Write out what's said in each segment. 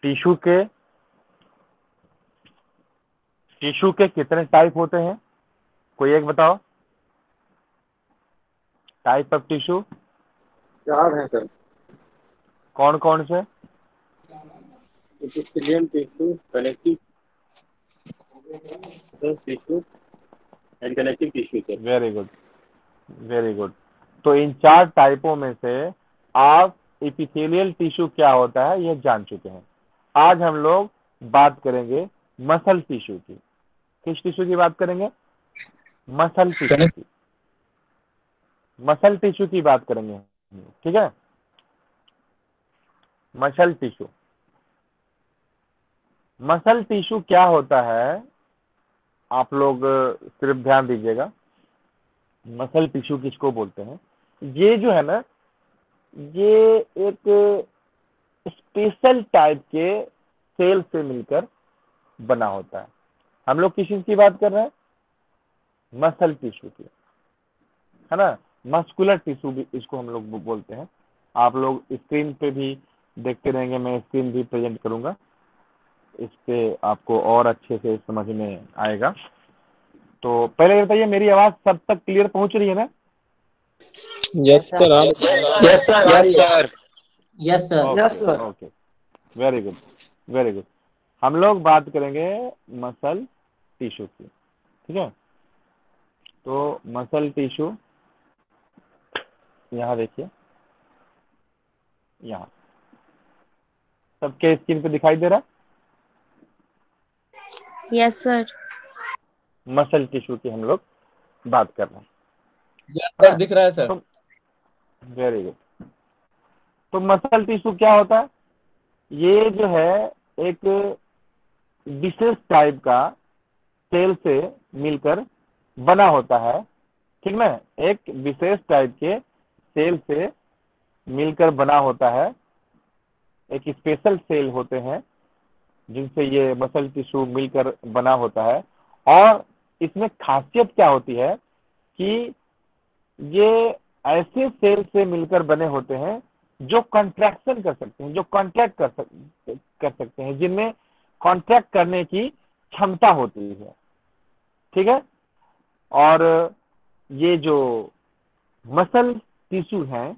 Tissue के कितने type होते हैं? कोई एक बताओ। टाइप ऑफ टिश्यू 4 है सर। कौन कौन से? Epithelial tissue, connective tissue and connective tissue sir. Very good, very good. तो इन 4 टाइपों में से आप एपिथेलियल टिश्यू क्या होता है यह जान चुके हैं। आज हम लोग बात करेंगे मसल टिश्यू की। किस टिश्यू की बात करेंगे? मसल टिश्यू की। मसल टिश्यू की बात करेंगे, ठीक है। मसल टिश्यू, मसल टिश्यू क्या होता है, आप लोग सिर्फ ध्यान दीजिएगा। मसल टिश्यू किसको बोलते हैं? ये जो है ना, ये एक स्पेशल टाइप के सेल से मिलकर बना होता है। हम लोग किस चीज की बात कर रहे हैं? मसल टिश्यू की, है ना। मस्कुलर टिश्यू भी इसको हम लोग बोलते हैं। आप लोग स्क्रीन पे भी देखते रहेंगे, मैं स्क्रीन भी प्रेजेंट करूंगा, इस पे आपको और अच्छे से समझ में आएगा। तो पहले बताइए, मेरी आवाज सब तक क्लियर पहुंच रही है ना? यस सर, आप यस सर, आ यस रही है। Sir. Yes sir. Okay okay, very good, very good. हम लोग बात करेंगे मसल टिश्यू की, ठीक है। तो मसल टिश्यू यहाँ देखिए, यहाँ सबके स्क्रीन पे दिखाई दे रहा यस सर। है। मसल टिश्यू की हम लोग बात कर रहे हैं, यस है सर, ना। दिख रहा है सर। तो वेरी गुड। तो मसल टिश्यू क्या होता है? ये जो है एक विशेष टाइप का सेल से मिलकर बना होता है, ठीक ना। एक विशेष टाइप के सेल से मिलकर बना होता है। एक स्पेशल सेल होते हैं जिनसे ये मसल टिश्यू मिलकर बना होता है। और इसमें खासियत क्या होती है कि ये ऐसे सेल से मिलकर बने होते हैं जो कॉन्ट्रैक्शन कर सकते हैं, जो कॉन्ट्रैक्ट कर सकते हैं, जिनमें कॉन्ट्रैक्ट करने की क्षमता होती है, ठीक है। और ये जो मसल टिश्यू हैं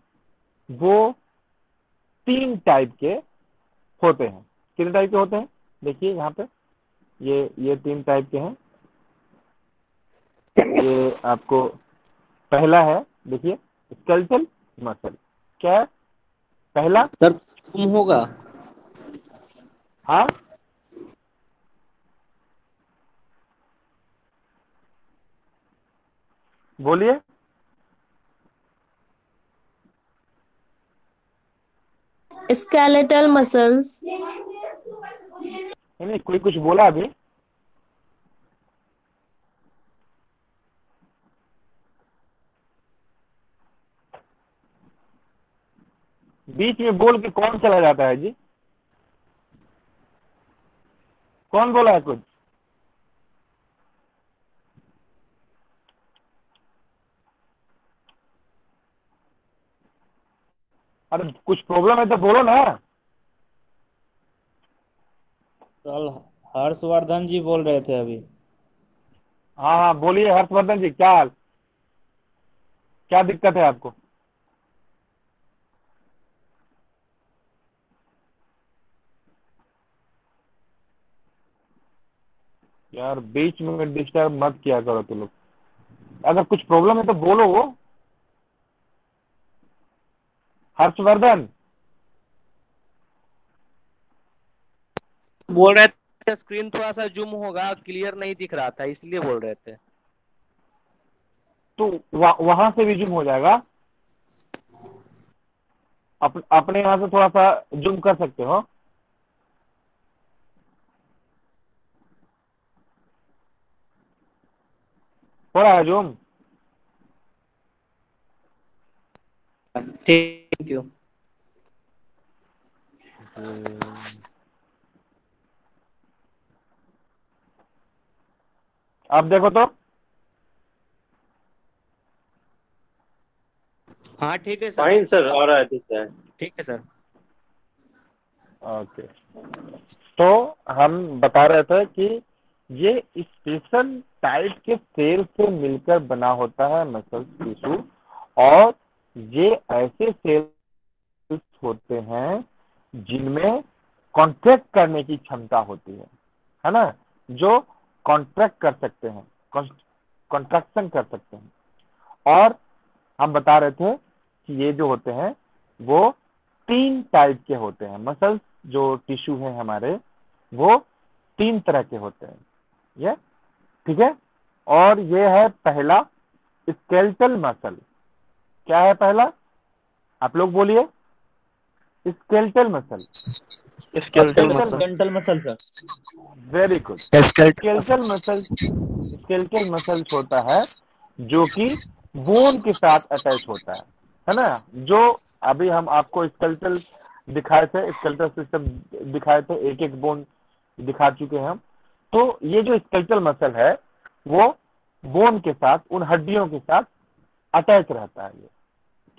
वो 3 टाइप के होते हैं। कितने टाइप के होते हैं? देखिए यहाँ पे, ये 3 टाइप के हैं। ये आपको पहला है, देखिए, स्केलेटल मसल। क्या है पहला? सर तुम होगा। हाँ, बोलिए। Skeletal muscles. नहीं नहीं, कोई कुछ बोला अभी? बीच में बोल के कौन चला जाता है जी? कौन बोला है कुछ? अरे कुछ प्रॉब्लम है तो बोलो ना। कल हर्षवर्धन जी बोल रहे थे अभी। हाँ हाँ, बोलिए हर्षवर्धन जी, क्या हाल, क्या दिक्कत है आपको? यार बीच में डिस्टर्ब मत किया करो तुम लोग। अगर कुछ प्रॉब्लम है तो बोलो। वो हर्षवर्धन। बोल रहे थे स्क्रीन थोड़ा सा जूम होगा, क्लियर नहीं दिख रहा था इसलिए बोल रहे थे। तो वहां से भी जूम हो जाएगा। अपने यहाँ से थोड़ा सा जूम कर सकते हो। हो रहा है जूम? Thank you. अब देखो तो। हाँ ठीक है सर। फाइन सर, आ रहा है, दिख रहा है। ठीक है सर। ओके, तो हम बता रहे थे कि ये स्पेशल टाइप के सेल से मिलकर बना होता है मसल टिश्यू, और ये ऐसे सेल्स होते हैं जिनमें कॉन्ट्रैक्ट करने की क्षमता होती है ना, जो कॉन्ट्रैक्ट कर सकते हैं, कॉन्ट्रैक्शन कर सकते हैं। और हम बता रहे थे कि ये जो होते हैं वो 3 टाइप के होते हैं। मसल्स जो टिश्यू है हमारे, वो 3 तरह के होते हैं, ये ठीक है। और ये है पहला स्केलेटल मसल। क्या है पहला, आप लोग बोलिए? Skeletal muscle. Skeletal muscle. Skeletal muscle sir. Very good. Skeletal muscles होता है जो कि बोन के साथ अटैच होता है ना। जो अभी हम आपको स्केलेटल दिखाए थे, स्केलेटल सिस्टम दिखाए थे, एक एक बोन दिखा चुके हैं हम। तो ये जो स्केलेटल मसल है वो बोन के साथ, उन हड्डियों के साथ अटैच रहता है ये,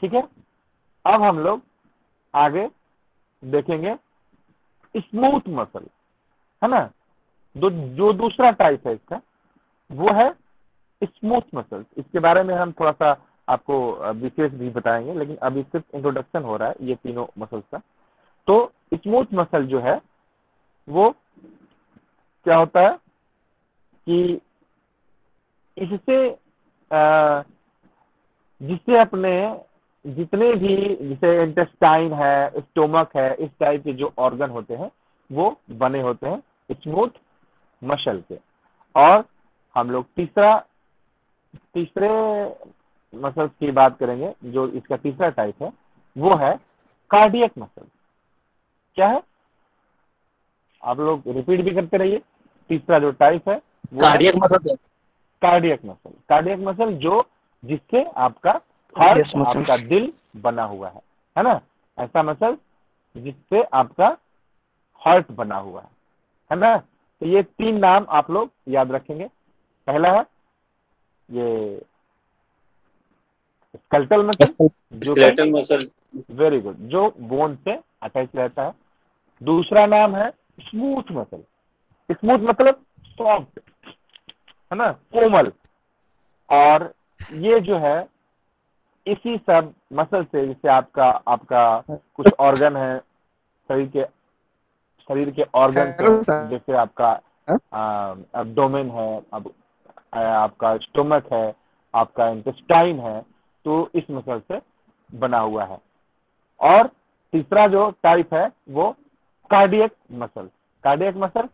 ठीक है। अब हम लोग आगे देखेंगे स्मूथ मसल, है ना। जो दूसरा टाइप है इसका, वो है स्मूथ मसल। इसके बारे में हम थोड़ा सा आपको विशेष भी बताएंगे, लेकिन अभी सिर्फ इंट्रोडक्शन हो रहा है ये तीनों मसल्स का। तो स्मूथ मसल जो है वो क्या होता है कि इससे जिससे अपने जितने भी, जैसे इंटेस्टाइन है, स्टोमक है, इस टाइप के जो ऑर्गन होते हैं वो बने होते हैं स्मूथ मसल के। और हम लोग तीसरे मसल्स की बात करेंगे, जो इसका तीसरा टाइप है वो है कार्डियक मसल। क्या है, आप लोग रिपीट भी करते रहिए। तीसरा जो टाइप है वो cardiac muscle. Cardiac muscle. Cardiac muscle जो जिससे आपका हार्ट, आपका दिल बना हुआ है ना। ऐसा मसल जिससे आपका हार्ट बना हुआ है ना। तो ये 3 नाम आप लोग याद रखेंगे। पहला है ये स्केलेटल मसल, जो स्केलेटल मसल। वेरी गुड, जो बोन से अटैच रहता है। दूसरा नाम है स्मूथ मसल। स्मूथ मतलब सॉफ्ट, है ना, कोमल। और ये जो है इसी सब मसल से, जैसे आपका आपका कुछ ऑर्गन है, शरीर के ऑर्गन है, जैसे आपका एब्डोमेन है, अब आपका स्टोमक है, आपका इंटेस्टाइन है, तो इस मसल से बना हुआ है। और तीसरा जो टाइप है वो कार्डियक मसल। कार्डियक मसल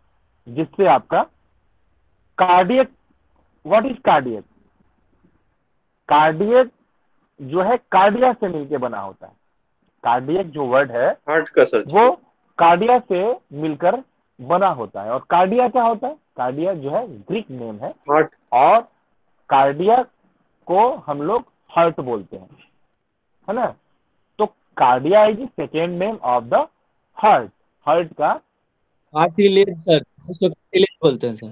जिससे आपका cardiac, what is cardiac? Cardiac जो है कार्डिया से मिलके बना होता है। कार्डियक जो वर्ड है हार्ट का सर। वो कार्डिया से मिलकर बना होता है। और कार्डिया क्या होता है? कार्डिया जो है ग्रीक नेम है, हार्ट। और कार्डिया को हम लोग हार्ट बोलते हैं, है ना। तो cardia is second name of the heart. Heart का, कार्टिलेज सर, उसको कार्टिलेज बोलते हैं सर।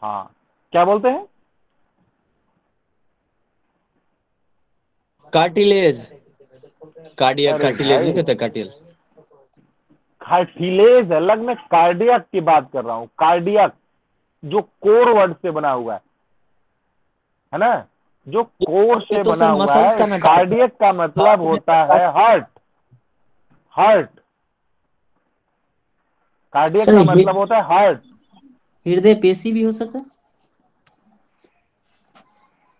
हाँ, क्या बोलते हैं? कार्टिलेज। कार्डियक अरे कार्टिलेज नहीं भाई, कहते, कार्टिलेज। कार्टिलेज अलग, मैं कार्डियक की बात कर रहा हूँ। कार्डियक जो कोर वर्ड से बना हुआ है ना, जो कोर ये से तो बना सर हुआ मसल्स है। का ना टाइप है। कार्डियक का मतलब हार्ट में होता है हार्ट। हार्ट, कार्डियक सर का मतलब होता है हार्ट। हृदय पेशी भी हो सकता है।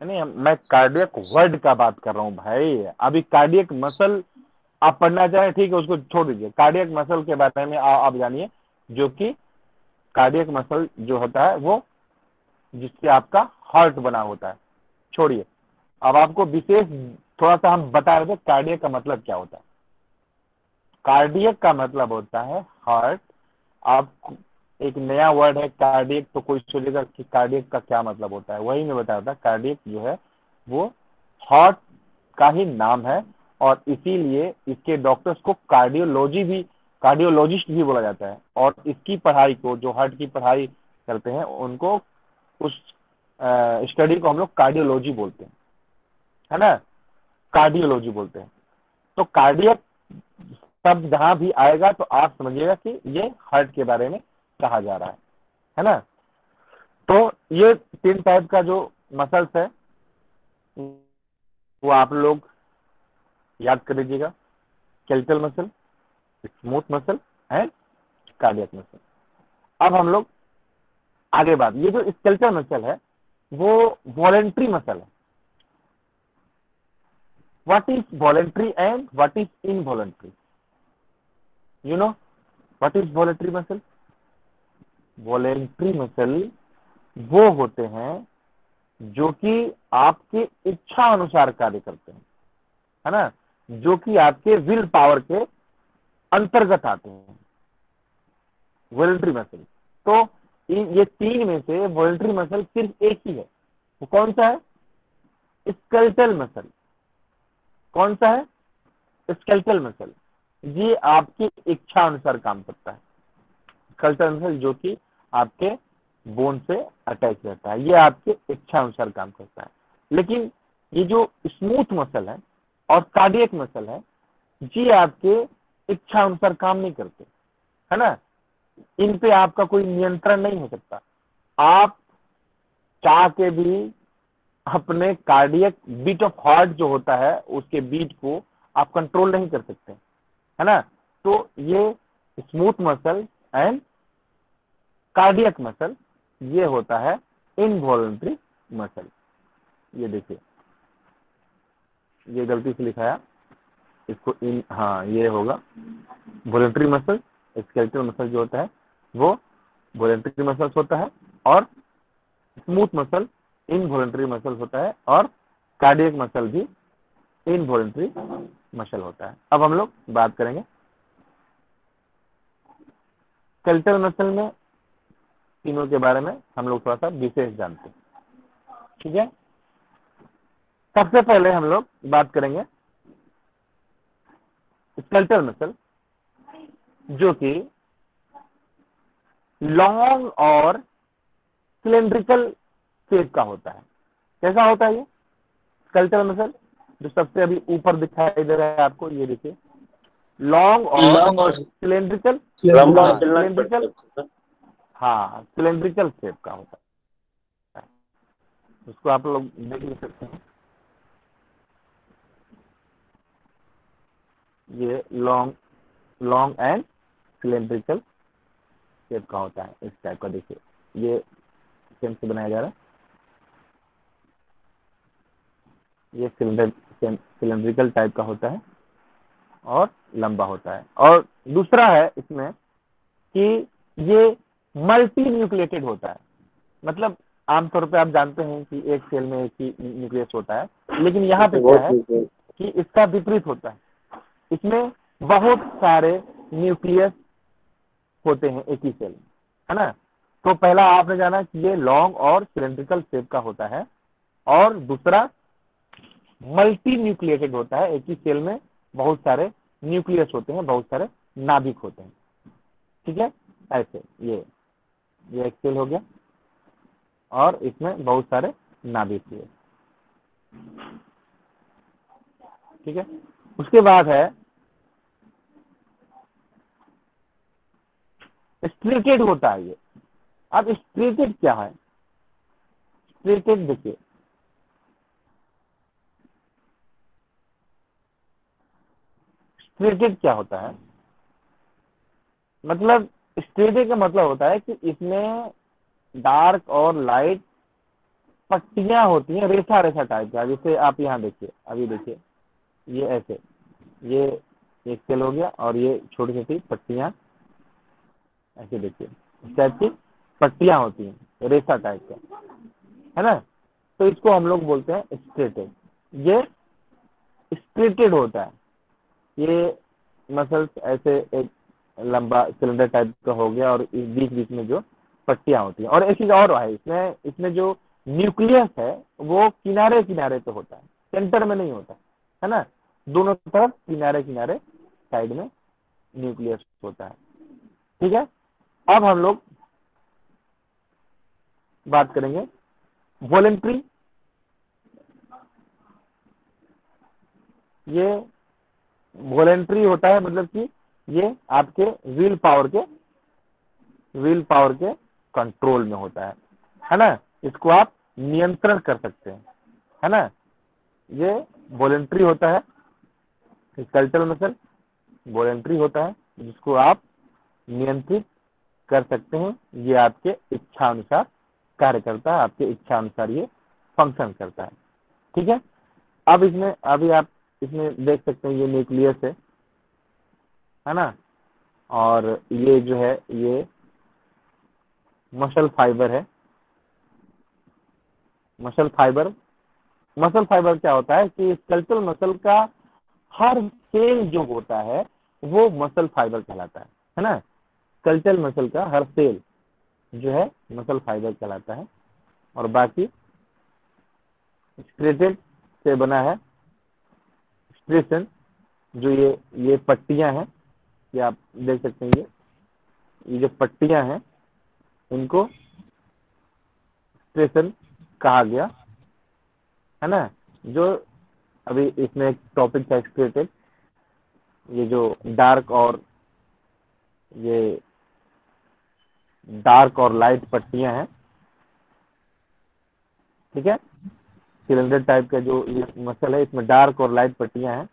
नहीं, मैं कार्डियक वर्ड का बात कर रहा हूँ भाई। अभी कार्डियक मसल आप पढ़ना चाहें ठीक है, उसको छोड़ दीजिए। कार्डियक मसल के बारे में आप जानिए, जो कि कार्डियक मसल जो होता है वो जिससे आपका हार्ट बना होता है। छोड़िए, अब आपको विशेष थोड़ा सा हम बता रहे थे कार्डियक का मतलब क्या होता है। कार्डियक का मतलब होता है हार्ट। आप, एक नया वर्ड है कार्डियक, तो कोई सोचेगा कि कार्डियक का क्या मतलब होता है। वही मैं बता रहा था, कार्डियक जो है वो हार्ट का ही नाम है, और इसीलिए इसके डॉक्टर्स को कार्डियोलॉजिस्ट भी बोला जाता है। और इसकी पढ़ाई को, जो हार्ट की पढ़ाई करते हैं, उनको, उस स्टडी को हम लोग कार्डियोलॉजी बोलते हैं, है ना, कार्डियोलॉजी बोलते हैं। तो कार्डियक शब्द जहां भी आएगा तो आप समझिएगा कि ये हार्ट के बारे में कहा जा रहा है ना। तो ये 3 टाइप का जो मसल्स है वो आप लोग याद कर लीजिएगा, skeletal muscle, smooth muscle and cardiac muscle. अब हम लोग आगे बात, ये जो स्केलेटल मसल है वो वॉलेंट्री मसल है। What is voluntary and what is involuntary? You know what is voluntary muscle? Voluntary muscle वो होते हैं जो कि आपके इच्छा अनुसार कार्य करते हैं, है ना, जो कि आपके विल पावर के अंतर्गत आते हैं, वॉलेंट्री मसल। तो ये 3 में से वॉलेंट्री मसल सिर्फ एक ही है, वो कौन सा है? Skeletal muscle. कौन सा है? Skeletal muscle. ये आपकी इच्छा अनुसार काम करता है। स्केलेटल मसल जो कि आपके बोन से अटैच रहता है, ये आपके इच्छा अनुसार काम करता है। लेकिन ये जो स्मूथ मसल है और कार्डियक मसल है, ये आपके इच्छा अनुसार काम नहीं करते, है ना। इन पे आपका कोई नियंत्रण नहीं हो सकता। आप चाह के भी अपने कार्डियक बीट ऑफ हार्ट जो होता है उसके बीट को आप कंट्रोल नहीं कर सकते, है ना। तो ये smooth muscle and cardiac muscle ये होता है इनवॉलेंट्री मसल। ये देखिए, ये गलती से लिखाया इसको इन, हाँ ये होगा वॉलेंट्री मसल। स्केलेटल मसल जो होता है वो वॉलेंट्री मसल्स होता है और स्मूथ मसल इनवॉलेंट्री मसल होता है और कार्डियक मसल भी इनवॉलेंट्री मसल होता है। अब हम लोग बात करेंगे स्केलेटल मसल में तीनों के बारे में हम लोग थोड़ा सा विशेष जानते हैं, ठीक है। सबसे पहले हम लोग बात करेंगे स्केलेटल मसल जो कि लॉन्ग और सिलेंड्रिकल शेप का होता है। कैसा होता है ये स्केलेटल मसल? जो सबसे अभी ऊपर दिखाई दे रहा है आपको, ये देखिए, लॉन्ग और सिलेंड्रिकल, सिलेंड्रिकल, हाँ सिलेंड्रिकल शेप का होता है। उसको आप लोग देख नहीं सकते हैं। ये लॉन्ग एंड सिलेंड्रिकल शेप का होता है। इस टाइप का देखिए, ये सेम से बनाया जा रहा है। ये सिलेंड्रिकल टाइप का होता है और लंबा होता है। और दूसरा है इसमें कि ये मल्टी न्यूक्लिएटेड होता है। मतलब आमतौर पे आप जानते हैं कि एक सेल में एक ही न्यूक्लियस होता है, लेकिन यहाँ पे क्या है कि इसका विपरीत होता है। इसमें बहुत सारे न्यूक्लियस होते हैं एक ही सेल में, है ना। तो पहला आपने जाना कि ये लॉन्ग और सिलेंड्रिकल शेप का होता है, और दूसरा मल्टी न्यूक्लिएटेड होता है। एक ही सेल में बहुत सारे न्यूक्लियस होते हैं, बहुत सारे नाभिक होते हैं, ठीक है। ऐसे ये एक सेल हो गया और इसमें बहुत सारे नाभिक हुए, ठीक है। उसके बाद है स्ट्रेटेड होता है ये। अब स्ट्रेटेड क्या है? स्ट्रेटेड देखिए, स्ट्रेटेड क्या होता है? मतलब स्ट्रेटेड का मतलब होता है कि इसमें डार्क और लाइट पट्टियां होती हैं, रेखा रेखा टाइप का। जैसे आप यहाँ देखिए, अभी देखिए, ये ऐसे, ये एक सेल हो गया और ये छोटी छोटी पट्टियां ऐसे देखिए, इस टाइप की पट्टियां होती हैं, रेखा टाइप का, है ना। तो इसको हम लोग बोलते हैं स्ट्रेटेड। ये स्ट्रेटेड होता है। ये मसल्स ऐसे एक लंबा सिलेंडर टाइप का हो गया और इस बीच बीच में जो पट्टियां होती हैं। और एक चीज और है, इसमें जो न्यूक्लियस है वो किनारे किनारे पे होता है, सेंटर में नहीं होता, है ना। दोनों तरफ किनारे किनारे साइड में न्यूक्लियस होता है, ठीक है। अब हम लोग बात करेंगे वॉलेंट्री। ये वॉलेंट्री होता है, मतलब कि ये आपके व्हील पावर के कंट्रोल में होता है ना। इसको आप नियंत्रण कर सकते हैं, है ना। ये वॉलेंट्री होता है, स्केलेटल मसल वॉलेंट्री होता है, जिसको आप नियंत्रित कर सकते हैं। ये आपके इच्छा अनुसार कार्य करता है, आपके इच्छा अनुसार ये फंक्शन करता है, ठीक है। अब इसमें अभी आप इसमें देख सकते हैं ये न्यूक्लियस है ना, और ये जो है ये मसल फाइबर है। मसल फाइबर क्या होता है कि स्केलेटल मसल का हर सेल जो होता है वो मसल फाइबर कहलाता है ना। स्केलेटल मसल का हर सेल जो है मसल फाइबर कहलाता है, और बाकी स्ट्रेटेड से बना है। स्ट्रेशन जो ये पट्टियां हैं, ये आप देख सकते हैं, ये जो पट्टियां हैं इनको स्ट्रेशन कहा गया, है ना। जो अभी इसमें एक टॉपिक था स्ट्रेटेड, ये जो डार्क और लाइट पट्टियां हैं, ठीक है। सिलेंडर टाइप का जो ये मसल है, इसमें डार्क और लाइट पट्टियां हैं,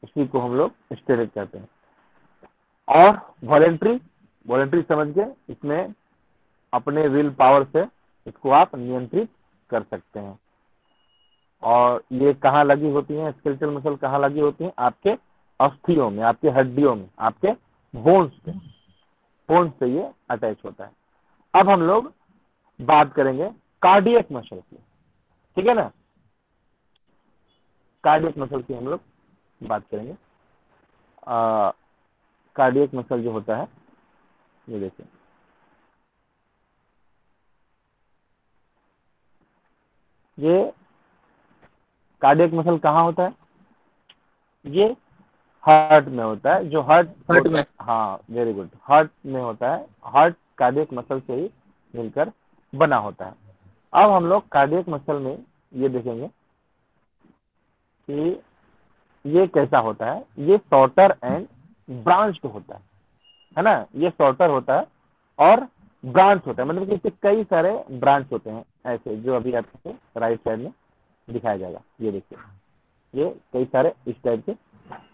उसी को हम लोग स्टेरॉइड कहते हैं। और वॉलेंट्री समझ के इसमें अपने विल पावर से इसको आप नियंत्रित कर सकते हैं। और ये कहाँ लगी होती है, स्केलेटल मसल कहाँ लगी होती है? आपके अस्थियों में, आपके हड्डियों में, आपके बोन्स से ये अटैच होता है। अब हम लोग बात करेंगे कार्डियक मसल की, ठीक है ना। कार्डियक मसल की हम लोग बात करेंगे। कार्डियक मसल जो होता है, ये देखिए, ये कार्डियक मसल कहाँ होता है? ये हार्ट में होता है। जो हार्ट में, हाँ वेरी गुड, हार्ट में होता है। हार्ट कार्डियक मसल से ही मिलकर बना होता है। अब हम लोग कार्डियक मसल में ये देखेंगे कि ये कैसा होता है। ये शॉर्टर एंड ब्रांच्ड होता है ना। ये शॉर्टर होता है और ब्रांच होता है, मतलब कि इसके कई सारे ब्रांच होते हैं ऐसे, जो अभी आपको राइट साइड में दिखाया जाएगा। ये देखिए, ये कई सारे इस टाइप के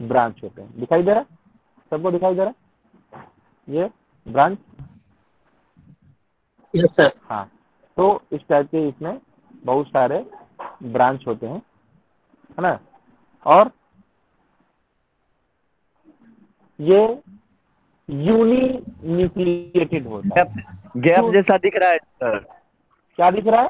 ब्रांच होते हैं। दिखाई दे रहा है? सबको दिखाई दे रहा है ये ब्रांच? Yes sir. हाँ, तो इस टाइप के इसमें बहुत सारे ब्रांच होते हैं, है ना। और ये यूनिन्यूक्लिएटेड होता है। गैप जैसा दिख रहा है सर। क्या दिख रहा है?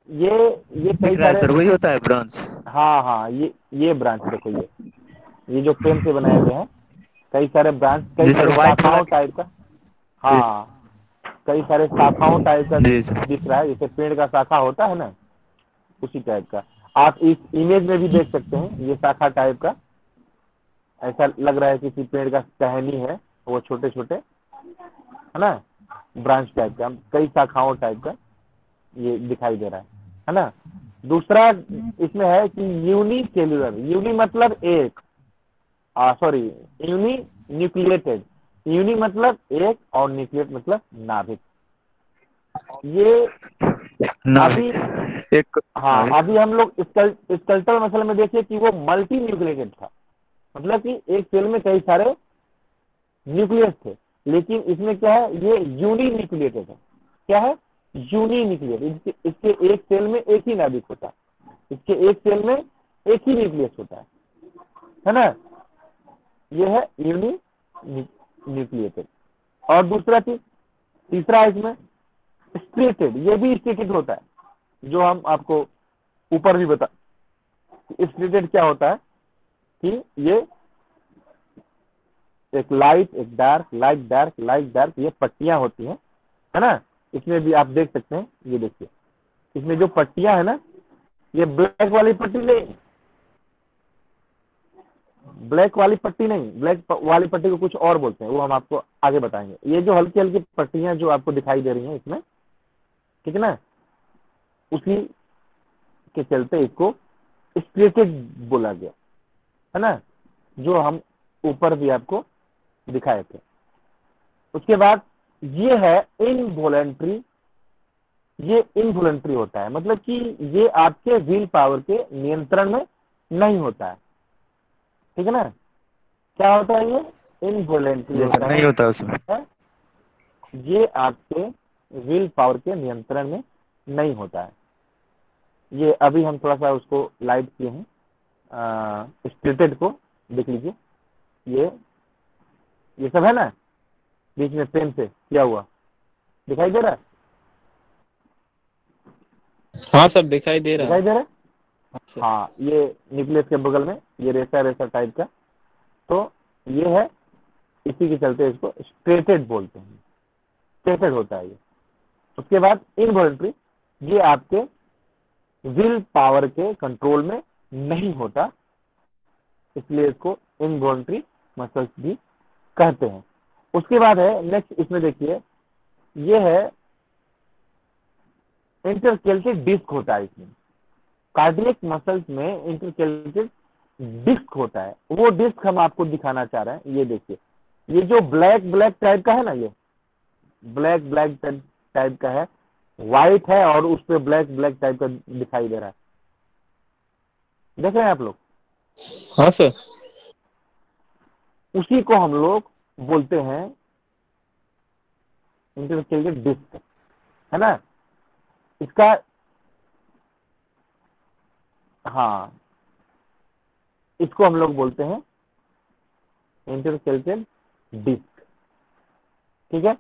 ये कई दिख रहा है सारे, सर, वही होता है ब्रांच। हाँ, ये ब्रांच देखो, ये जो पेन से बनाए हुए हैं, कई सारे ब्रांच, कई जी सारे सर, व्हाइट शाखाओं टाइप का, हाँ, कई सारे शाखाओं टाइप का जी सर। दिख रहा है, जैसे पेड़ का शाखा होता है ना, उसी टाइप का। आप इस इमेज में भी देख सकते हैं, ये शाखा टाइप का ऐसा लग रहा है किसी पेड़ का टहनी है, वो छोटे छोटे, है ना, ब्रांच टाइप का, कई शाखाओं टाइप का ये दिखाई दे रहा है ना। दूसरा इसमें है कि यूनिसेल्युलर, यूनि मतलब एक, सॉरी, यूनि न्यूक्लिएटेड। यूनि मतलब एक और न्यूक्लिएट मतलब नाभिक। ये अभी, एक हाँ, अभी हम लोग स्केलेटल मसल में देखे कि वो मल्टी न्यूक्लिएटेड था, मतलब कि एक सेल में कई सारे न्यूक्लियस थे, लेकिन इसमें क्या है, ये यूनि न्यूक्लिएटेड है। क्या है? Uninucleated. इसके एक सेल में एक ही नाभिक होता है, इसके एक सेल में एक ही न्यूक्लियस होता है ना। ये है यूनि न्यूक्लिएटेड। और दूसरा चीज, तीसरा इसमें स्ट्रेटेड, ये भी स्ट्रेटेड होता है, जो हम आपको ऊपर भी बता। स्ट्रेटेड क्या होता है कि ये एक लाइट, एक dark, light dark, light dark, ये पट्टियां होती हैं, है ना। इसमें भी आप देख सकते हैं, ये देखिए, इसमें जो पट्टियां है ना, ये ब्लैक वाली पट्टी नहीं, ब्लैक वाली पट्टी नहीं, ब्लैक वाली पट्टी को कुछ और बोलते हैं, वो हम आपको आगे बताएंगे। ये जो हल्की हल्की पट्टियां जो आपको दिखाई दे रही हैं इसमें, ठीक है ना, उसी के चलते इसको स्ट्रेटेड बोला गया, है ना, जो हम ऊपर भी आपको दिखाए थे। उसके बाद ये है इनवॉलेंट्री, ये इनवॉलेंट्री होता है, मतलब कि ये आपके विल पावर के नियंत्रण में नहीं होता है, ठीक है ना। क्या होता है ये? इनवॉलेंट्री होता नहीं है, होता उसमें। ये आपके विल पावर के नियंत्रण में नहीं होता है। ये अभी हम थोड़ा सा उसको लाइट किए हैं, स्टेटेड को देख लीजिए, ये सब है ना, बीच में पेन से किया हुआ दिखाई दे रहा है, हाँ सर दिखाई दे रहा दिखाई है। दे रहा है। हाँ सर। हाँ, ये न्यूक्लियस के बगल में ये रेसा रेसा टाइप का, तो ये है, इसी के चलते इसको स्ट्रेटेड बोलते हैं, स्ट्रेटेड होता है ये। उसके बाद इनवॉलेंट्री, ये आपके विल पावर के कंट्रोल में नहीं होता, इसलिए इसको इनवॉलेंट्री मसल्स भी कहते हैं। उसके बाद है नेक्स्ट, इसमें देखिए ये है इंटरकेलेटेड डिस्क होता है इसमें। कार्डियक मसल्स में इंटरकेलेटेड डिस्क होता है, वो डिस्क हम आपको दिखाना चाह रहे हैं। ये देखिए, ये जो ब्लैक ब्लैक टाइप का है ना, ये ब्लैक ब्लैक टाइप का है, व्हाइट है और उस पर ब्लैक ब्लैक टाइप का दिखाई दे रहा है, देख रहे हैं आप लोग? हाँ सर। उसी को हम लोग बोलते हैं इंटरकेलेटेड डिस्क, है ना। इसका, हाँ, इसको हम लोग बोलते हैं इंटरकेलेटेड डिस्क, ठीक है।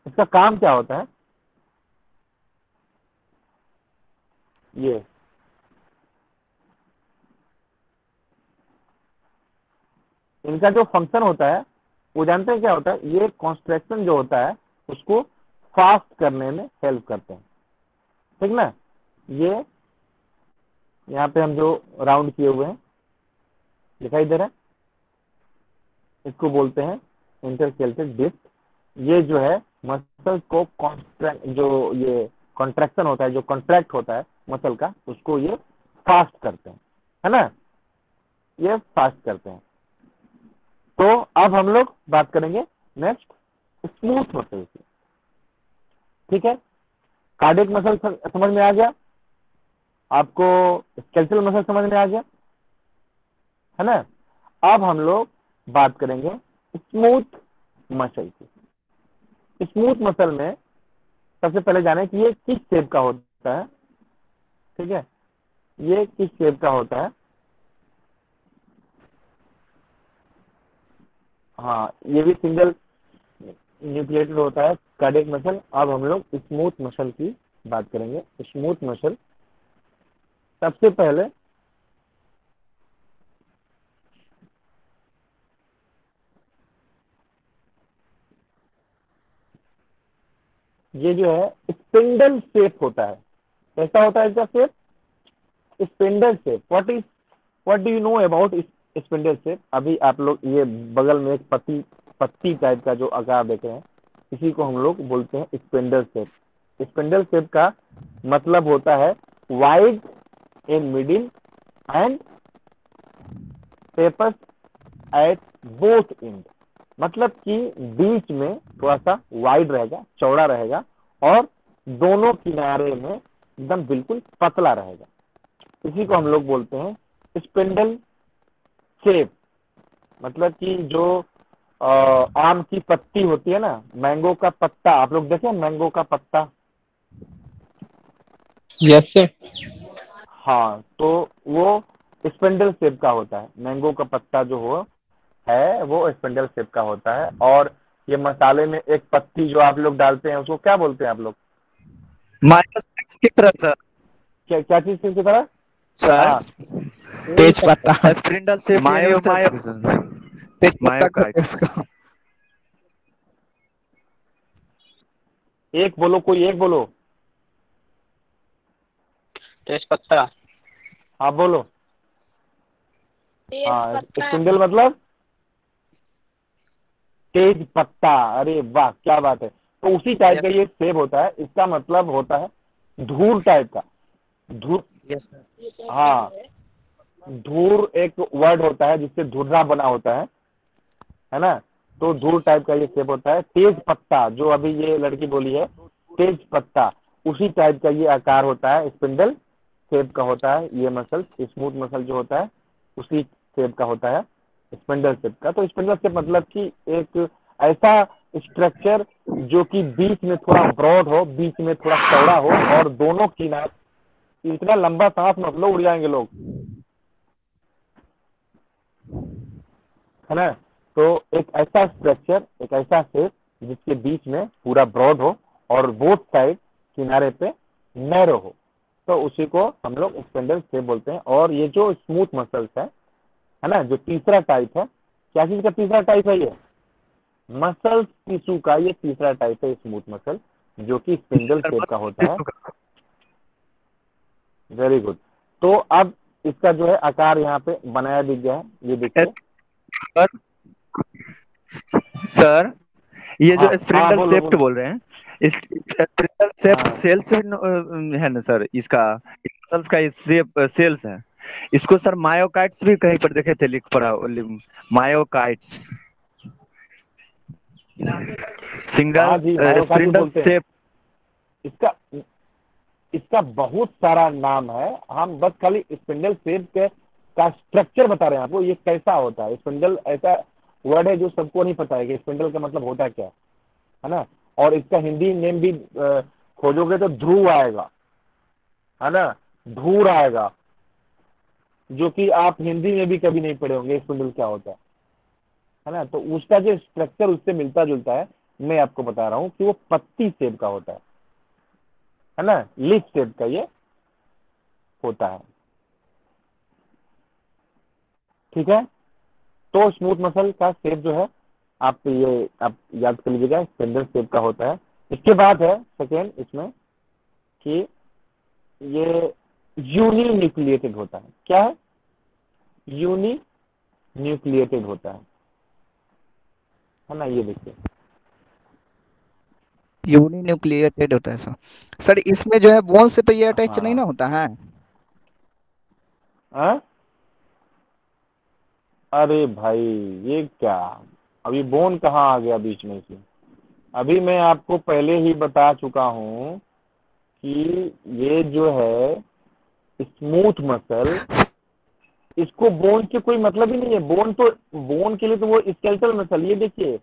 इसका काम क्या होता है? ये इनका जो फंक्शन होता है वो जानते हैं क्या होता है? ये कॉन्स्ट्रक्शन जो होता है उसको फास्ट करने में हेल्प करते हैं, ठीक ना। ये यहाँ पे हम जो राउंड किए हुए हैं दिखाई दे रहा है, इसको बोलते हैं इंटरकेलेटेड डिस्क। ये जो है मसल को जो ये कॉन्ट्रैक्शन होता है, जो कॉन्ट्रैक्ट होता है मसल का, उसको ये फास्ट करते हैं, है ना, ये फास्ट करते हैं। तो अब हम लोग बात करेंगे नेक्स्ट स्मूथ मसल की, ठीक है। कार्डियक मसल समझ में आ गया आपको, स्केलेटल मसल समझ में आ गया, है ना। अब हम लोग बात करेंगे स्मूथ मसल की। स्मूथ मसल में सबसे पहले जाने कि ये किस शेप का होता है, ठीक है, ये किस शेप का होता है। हाँ, ये भी सिंगल न्यूक्लिएटेड होता है कार्डियक मसल। अब हम लोग स्मूथ मसल की बात करेंगे। स्मूथ मसल सबसे पहले ये जो है स्पिंडल शेप होता है। कैसा होता है इसका shape? Spindle shape. What do you know about spindle shape? अभी आप लोग ये बगल में एक पत्ती टाइप का जो आकार देख रहे हैं, इसी को हम लोग बोलते हैं स्पिंडल शेप। स्पिंडल शेप का मतलब होता है wide in middle and tapers at both and, मतलब कि बीच में थोड़ा सा वाइड रहेगा, चौड़ा रहेगा, और दोनों किनारे में एकदम बिल्कुल पतला रहेगा। इसी को हम लोग बोलते हैं स्पिंडल शेप। मतलब कि जो आम की पत्ती होती है ना, मैंगो का पत्ता, आप लोग देखें मैंगो का पत्ता? Yes sir. हाँ, तो वो स्पिंडल शेप का होता है। मैंगो का पत्ता जो हो है वो स्पिंडल शेप का होता है। और ये मसाले में एक पत्ती जो आप लोग डालते हैं उसको क्या बोलते हैं आप लोग? मायोसाइट्स की तरह सर। क्या क्या चीज की तरह? सर हाँ, तेज पत्ता, स्प्रिंडल से मायोकाइट्स। एक बोलो, कोई एक बोलो। तेज पत्ता, हाँ बोलो। हाँ, स्पिंडल मतलब तेज पत्ता। अरे वाह, क्या बात है। तो उसी टाइप का ये शेप होता है। इसका मतलब होता है धूल टाइप का, धूल। हाँ, धूर एक वर्ड होता है जिससे धुर्रा बना होता है ना, तो धूर टाइप का ये शेप होता है। तेज पत्ता, जो अभी ये लड़की बोली है तेज पत्ता, उसी टाइप का ये आकार होता है, स्पिंडल शेप का होता है ये मसल। स्मूथ मसल जो होता है उसी शेप का होता है, स्पिंडल शेप का। तो स्पिंडल शेप मतलब कि एक ऐसा स्ट्रक्चर जो कि बीच में थोड़ा ब्रॉड हो, बीच में थोड़ा चौड़ा हो, और दोनों किनारे, इतना लंबा सांस मत लो, उड़ जाएंगे लोग, है ना। तो एक ऐसा स्ट्रक्चर, एक ऐसा शेप जिसके बीच में पूरा ब्रॉड हो और बोथ साइड किनारे पे नैरो हो, तो उसी को हम लोग स्पिंडल शेप बोलते हैं। और ये जो स्मूथ मसल्स है ना, जो तीसरा टाइप है, क्या चीज का तीसरा टाइप है ये? मसल टिश्यू का ये तीसरा टाइप है स्मूथ मसल, जो कि स्पिंडल शेप का होता है। Very good. तो अब इसका जो है आकार यहाँ पे बनाया दिख गया है, ये देखिए सर, ये जो हाँ स्पिंडल बोलो शेप्ड बोलो। बोल रहे हैं, इस स्पिंडल शेप हाँ सेल से है ना सर, इसका मसल्स का शेप सेल्स है। इसको सर मायोकाइट्स भी कहीं पर देखे थे लिख पड़ा, मायोकाइट्स, हाँ सिंगल जी, मायोकाइटिस स्पिंडल बोलते हैं शेप। इसका। इसका बहुत सारा नाम है, हम बस खाली स्पिंडल शेप के का स्ट्रक्चर बता रहे हैं आपको, ये कैसा होता है। स्पिंडल ऐसा वर्ड है जो सबको नहीं पता है कि स्पिंडल का मतलब होता क्या है ना। और इसका हिंदी नेम भी खोजोगे तो ध्रुव आएगा, है ना, धूर आएगा, जो कि आप हिंदी में भी कभी नहीं पढ़े होंगे स्पिंडल क्या होता है ना। तो उसका जो स्ट्रक्चर उससे मिलता जुलता है, मैं आपको बता रहा हूँ कि वो पत्ती शेप का होता है ना, लीफ शेप का ये होता है। ठीक है, तो स्मूथ मसल का शेप जो है आप याद कर लीजिएगा, स्पिंडल शेप का होता है। इसके बाद है सेकेंड इसमें कि ये यूनी न्यूक्लिएटेड होता है। क्या है? यूनी न्यूक्लिएटेड होता है ना, ये देखिए यूनी न्यूक्लिएटेड होता है सर। सर इसमें जो है बोन से तो ये अटैच नहीं ना हाँ। होता है? अरे भाई ये क्या, अभी बोन कहाँ आ गया बीच में से? अभी मैं आपको पहले ही बता चुका हूँ कि ये जो है स्मूथ मसल, इसको बोन के कोई मतलब ही नहीं है। बोन के लिए तो वो स्केलेटल मसल, ये देखिए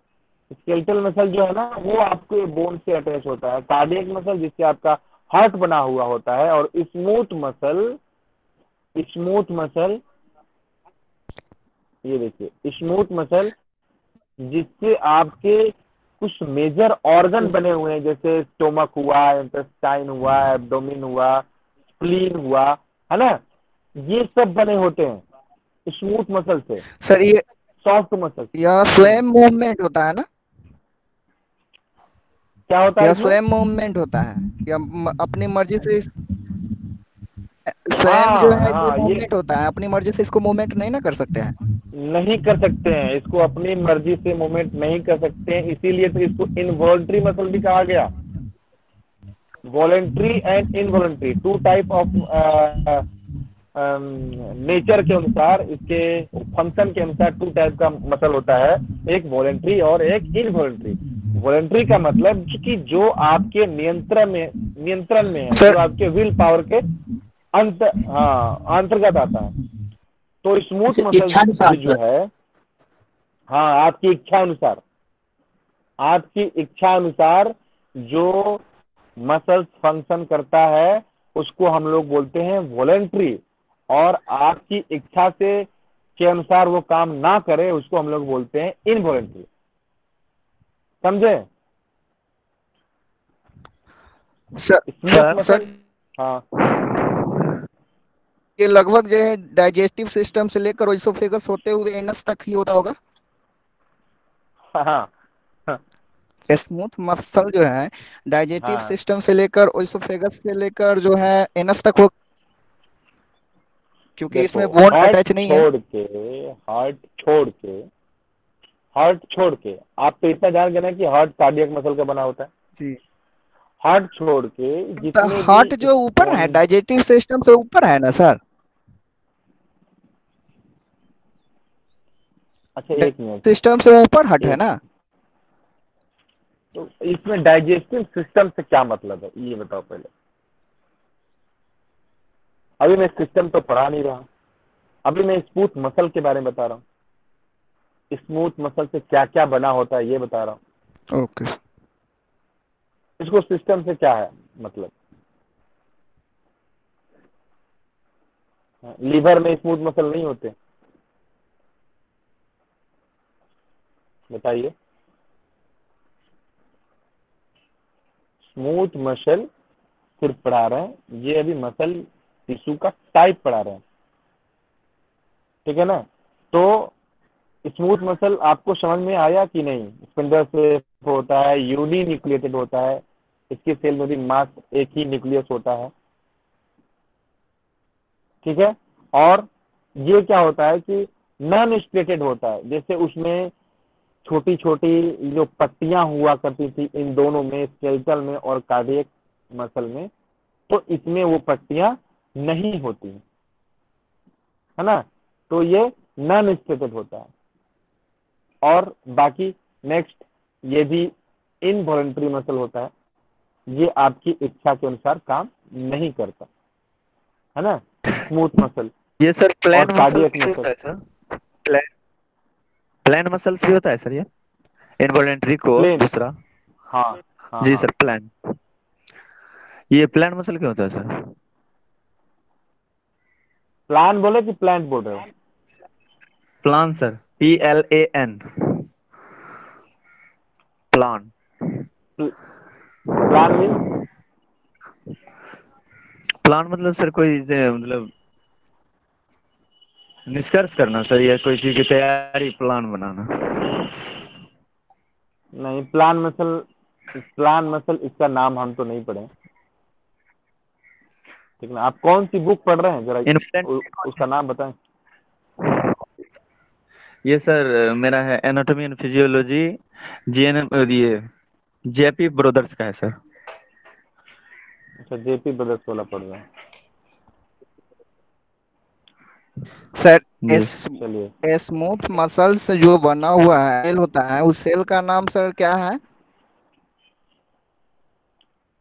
स्केलेटल मसल जो है ना वो आपके बोन से अटैच होता है। कार्डियक मसल जिससे आपका हार्ट बना हुआ होता है, और स्मूथ मसल ये देखिए स्मूथ मसल जिससे आपके कुछ मेजर ऑर्गन बने हुए हैं, जैसे स्टोमक हुआ, इंटेस्टाइन हुआ, एब्डोमिन हुआ, स्प्लीन हुआ, है ना, ये सब बने होते हैं स्मूथ मसल से, सर ये सॉफ्ट मसल। यह स्वयं मूवमेंट होता है ना? क्या होता है यह इसमें? स्वयं मूवमेंट होता है या अपनी मर्जी से स्वयं जो है हाँ ये हाँ, ये मूवमेंट होता है, अपनी मर्जी से इसको मूवमेंट नहीं ना कर सकते हैं? नहीं कर सकते हैं, इसको अपनी मर्जी से मूवमेंट नहीं कर सकते हैं, इसीलिए तो इसको इनवॉलंटरी मसल भी कहा गया। Voluntary and involuntary, two type of nature के अनुसार, इसके फंक्शन के अनुसार टू टाइप का मसल होता है, एक वॉलेंट्री और एक इनवॉलेंट्री। वॉलेंट्री का मतलब कि जो आपके नियंत्रण में है, सर जो आपके विल पावर के अंतर्गत आता है। तो स्मूथ मसल जो है, हाँ आपकी इच्छा अनुसार जो मसल फंक्शन करता है उसको हम लोग बोलते हैं वॉलेंट्री, और आपकी इच्छा से के अनुसार वो काम ना करे उसको हम लोग बोलते हैं इनवॉलेंट्री। समझे? स्मूथ मसल, हाँ ये लगभग जो है डाइजेस्टिव सिस्टम से लेकर ओइसोफेगस होते हुए एनस तक ही होता होगा। हाँ स्मूथ मसल जो है डाइजेस्टिव हाँ सिस्टम से लेकर ओइसोफेगस से लेकर जो है एनस तक हो, क्योंकि देखो, इसमें बोन अटैच नहीं है। हार्ट छोड़ के आप तो इतना जान गए ना कि हार्ट कार्डियक मसल का बना होता है। जी। हार्ट छोड़ के जितने हार्ट भी जो ऊपर है, डाइजेस्टिव सिस्टम से ऊपर है ना सर? अच्छा एक मिनट, सिस्टम से ऊपर हट है एक ना। तो इसमें डाइजेस्टिव सिस्टम से क्या मतलब है ये बताओ पहले। अभी मैं सिस्टम तो पढ़ा नहीं रहा, अभी मैं स्मूथ मसल के बारे में बता रहा हूँ। स्मूथ मसल से क्या क्या बना होता है ये बता रहा हूँ। ओके। इसको सिस्टम से क्या है मतलब। लीवर में स्मूथ मसल नहीं होते, बताइए। स्मूथ मसल सिर्फ पढ़ा रहे हैं, ये अभी मसल टिश्यू का टाइप पढ़ा रहे हैं, ठीक है ना। तो स्मूथ मसल आपको समझ में आया कि नहीं। स्पिंडल से होता है, यूनी न्यूक्लिएटेड होता है, इसके सेल में भी मास एक ही न्यूक्लियस होता है, ठीक है। और ये क्या होता है कि नॉन स्प्लिटेड होता है, जैसे उसमें छोटी छोटी जो पट्टियां हुआ करती थी इन दोनों में, स्केलेटल में और कार्डियक मसल में, तो इसमें वो पट्टियां नहीं होती है ना। तो ये नॉन स्प्लिटेड होता है। और बाकी नेक्स्ट, ये भी इनवॉलंटरी मसल होता है, ये आपकी इच्छा के अनुसार काम नहीं करता है ना। स्मूथ मसल ये सर और प्लेन मसल्स कार्डियक भी मसल। होता है सर? प्लेन प्लेन मसल्स भी होता है सर ये? इनवॉलेंट्री को प्लेन, दूसरा। हाँ हाँ जी हाँ। Sir plain. ये प्लेन मसल क्यों होता है सर? प्लान बोले कि प्लांट बोल रहे हो। Plan sir, PLAN, plan. Plan mean plan मतलब सर कोई मतलब निष्कर्ष करना सर, या कोई चीज की तैयारी, प्लान बनाना। नहीं, प्लान मसल इसका नाम हम तो नहीं पढ़े, ठीक ना। आप कौन सी बुक पढ़ रहे हैं जरा उसका नाम बताएं। ये सर मेरा है एनाटॉमी एंड फिजियोलॉजी, GNM, ये JP ब्रदर्स का है सर। अच्छा, जेपी ब्रदर्स वाला पढ़ रहे हैं। सर जी। चलिए, स्मूथ मसल से जो बना हुआ है सेल होता है, उस सेल का नाम सर क्या है?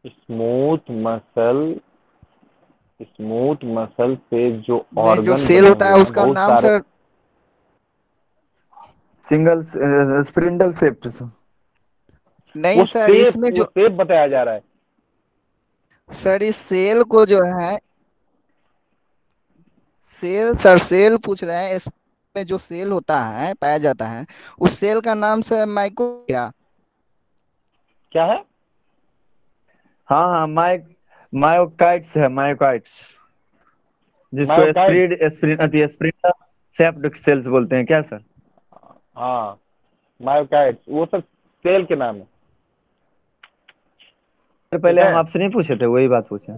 स्मूथ मसल, स्मूथ मसल से जो में जो ऑर्गन सेल बने होता हुए है हैं उसका बहुत नाम सारे। Sir. Single spindle shaped sir. नहीं सर, इसमें वो जो शेप बताया जा रहा है। सर इस सेल को जो है, सेल सर सेल पूछ रहे हैं, इसमें जो सेल होता है पाया जाता है, उस सेल का नाम सर माइक्रो क्या? क्या है? हाँ हाँ, मायोकाइट्स है, मायोकाइट्स, जिसको मायोकाइड। स्प्रिंडल शेप्ड सेल्स बोलते हैं क्या सर? हाँ, मायोकाइड वो सब सेल के नाम है, सर ठीक पहले है। हम आपसे नहीं पूछे थे, वही बात पूछे।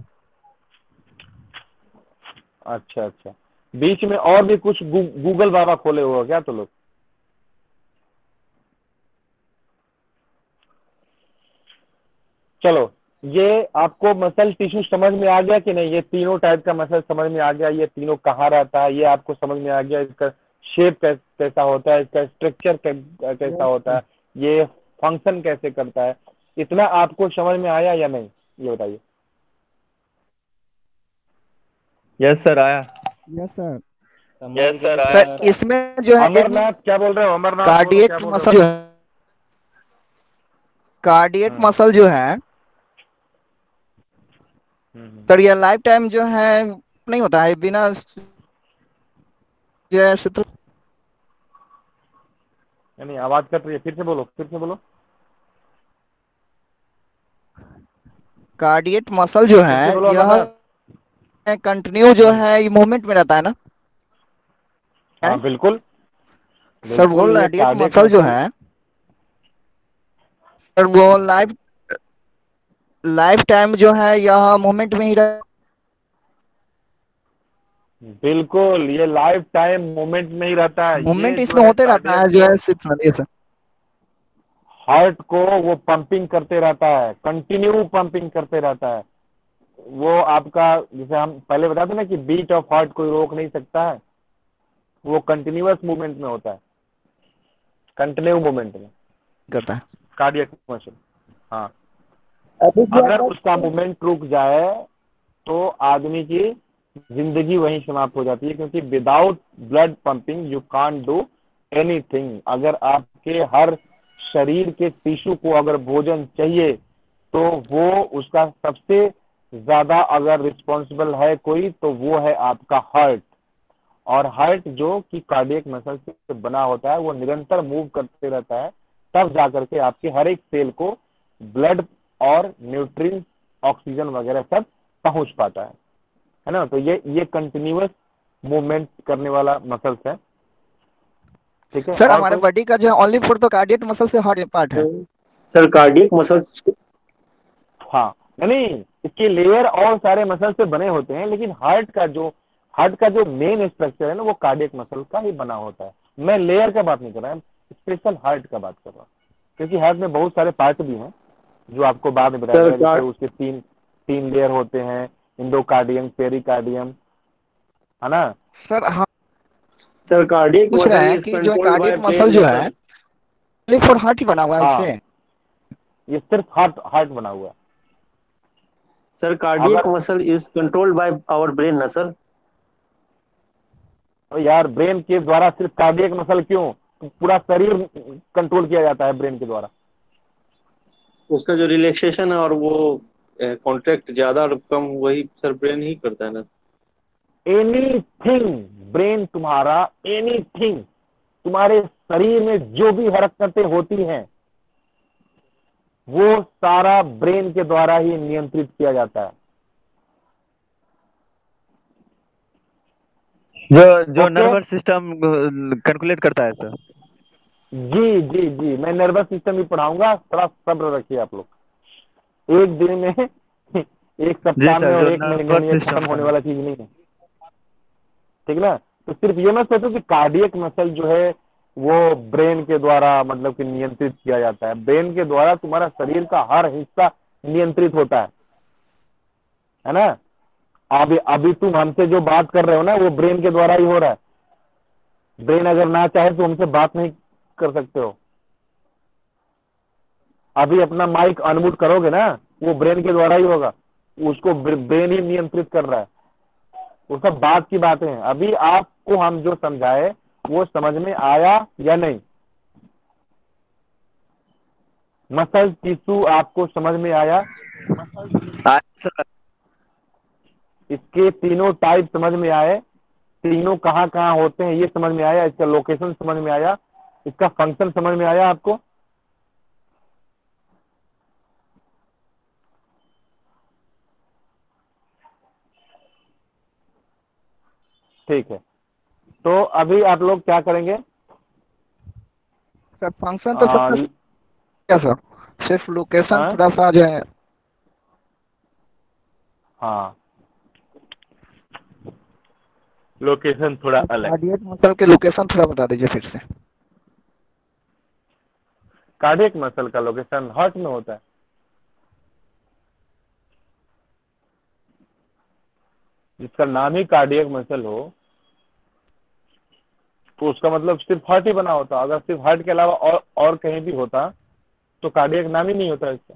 अच्छा अच्छा, बीच में और भी कुछ गूगल बाबा खोले हुए हो क्या तो लोग। चलो, ये आपको मसल टिश्यू समझ में आ गया कि नहीं। ये तीनों टाइप का मसल समझ में आ गया, ये तीनों कहाँ रहता है ये आपको समझ में आ गया। इसका शेप कैसा होता है, इसका स्ट्रक्चर कैसा होता है, ये फंक्शन कैसे करता है, इतना आपको समझ में आया या नहीं ये बताइए। यस सर, आया। Yes sir. समझ गए सर सर। इसमें जो है एक अमरनाथ क्या बोल रहे हो, अमरनाथ बोलो क्या कार्डियक बोल रहे हो। मसल जो है, कार्डियक हम्म मसल जो है हम्म। सर, ये लाइफ टाइम जो है नहीं होता है बिना जो है नहीं, आवाज कट रही है, फिर से बोलो, फिर से बोलो। कार्डियक मसल जो फिर से है बोलो यह अमरनाथ। कंटिन्यू जो है ये मूवमेंट में रहता है ना। है? हाँ बिल्कुल, सर वो बिल्कुल ये कार्डियक कार्डियक मसल जो मसल। है सर, वो लाइफ लाइफ टाइम जो है यह मूवमेंट में ही रह। बिल्कुल, ये लाइफ टाइम मूवमेंट में ही रहता है। ये मूवमेंट जो इसमें है होते रहता कार्डियक, है जो है सिर्फ ये सर। हार्ट को वो पंपिंग करते रहता है, कंटिन्यू पंपिंग करते रहता है। वो आपका, जैसे हम पहले बताते ना कि बीट ऑफ हार्ट कोई रोक नहीं सकता है, वो कंटिन्यूअस मूवमेंट में होता है। कंटिन्यू मूवमेंट में करता है। Cardiac muscle. हाँ, अभी जो अगर आप उसका मूवमेंट रुक जाए तो आदमी की जिंदगी वहीं समाप्त हो जाती है, क्योंकि without blood pumping you can't do anything. अगर आपके हर शरीर के टिश्यू को अगर भोजन चाहिए तो वो उसका सबसे ज्यादा अगर रिस्पॉन्सिबल है कोई तो वो है आपका हार्ट। और हार्ट जो कि कार्डियक मसल से बना होता है वो निरंतर मूव करते रहता है, तब जाकर के आपके हर एक सेल को ब्लड और न्यूट्रिएंट्स ऑक्सीजन वगैरह सब पहुंच पाता है ना। तो ये कंटिन्यूअस मूवमेंट करने वाला मसल्स है, ठीक है। सर और हमारे कोई? बॉडी का जो ओनली फॉर तो कार्डियक मसल से हार्ट पार्ट है। सर कार्डियक मसल्स हाँ, नहीं, इसके लेयर और सारे मसल से बने होते हैं, लेकिन हार्ट का जो मेन स्ट्रक्चर है ना वो कार्डियक मसल का ही बना होता है। मैं लेयर का बात नहीं कर रहा, स्पेशल हार्ट का बात कर रहा हूँ, क्योंकि हार्ट में बहुत सारे पार्ट भी हैं जो आपको बाद में बताया सर जाएगा। जैसे उसके तीन लेयर होते हैं, इंडोकार्डियम, पेरिकार्डियम, है ना। सर हम सर कार्डियक पूछ रहे मसल हैं इज कि जो controlled by cardiac muscle brain जो है मसल। ओनली फॉर हार्ट ही बना हुआ है हाँ, इससे। ये सिर्फ हार्ट बना हुआ है। सर कार्डियक अगर muscle is controlled by our brain ना सर। तो यार ब्रेन के द्वारा सिर्फ कार्डियक मसल क्यों, पूरा शरीर कंट्रोल किया जाता है ब्रेन के द्वारा। उसका जो रिलैक्सेशन है और वो कॉन्ट्रैक्ट ज्यादा और कम वही सर ब्रेन ही करता है ना। एनीथिंग ब्रेन तुम्हारा, एनीथिंग तुम्हारे शरीर में जो भी हरकतें होती हैं वो सारा ब्रेन के द्वारा ही नियंत्रित किया जाता है। जो ओके, नर्वस सिस्टम कैलकुलेट करता है सर। जी जी जी, मैं नर्वस सिस्टम भी पढ़ाऊंगा, थोड़ा सब्र रखिए आप लोग। एक दिन में एक जी सप्ताह में सर, और जो एक महीने में नर्वस ये सिस्टम खत्म का होने है। वाला चीज नहीं है, ठीक ना। तो सिर्फ ये मत सोचो कि कार्डियक मसल जो है वो ब्रेन के द्वारा मतलब कि नियंत्रित किया जाता है। ब्रेन के द्वारा तुम्हारा शरीर का हर हिस्सा नियंत्रित होता है ना। अभी अभी तुम हमसे जो बात कर रहे हो ना वो ब्रेन के द्वारा ही हो रहा है। ब्रेन अगर ना चाहे तो हमसे बात नहीं कर सकते हो। अभी अपना माइक अनम्यूट करोगे ना, वो ब्रेन के द्वारा ही होगा, उसको ब्रेन ही नियंत्रित कर रहा है। वो सब बात की बातें हैं। अभी आपको हम जो समझाए वो समझ में आया या नहीं? मसल टिश्यू आपको समझ में आया? सर इसके तीनों टाइप समझ में आए? तीनों कहाँ कहाँ होते हैं ये समझ में आया? इसका लोकेशन समझ में आया? इसका फंक्शन समझ में आया आपको? ठीक है, तो अभी आप लोग क्या करेंगे? सर फंक्शन तो सब कुछ क्या सर, सिर्फ लोकेशन हाँ, थोड़ा सा जो है। हाँ, लोकेशन थोड़ा अलग। कार्डियक मसल के लोकेशन थोड़ा बता दीजिए फिर से। कार्डियक मसल का लोकेशन हार्ट में होता है। जिसका नाम ही कार्डियक मसल हो तो उसका मतलब सिर्फ हार्ट ही बना होता। अगर सिर्फ हार्ट के अलावा और कहीं भी होता तो कार्डियक नाम ही नहीं होता इसका।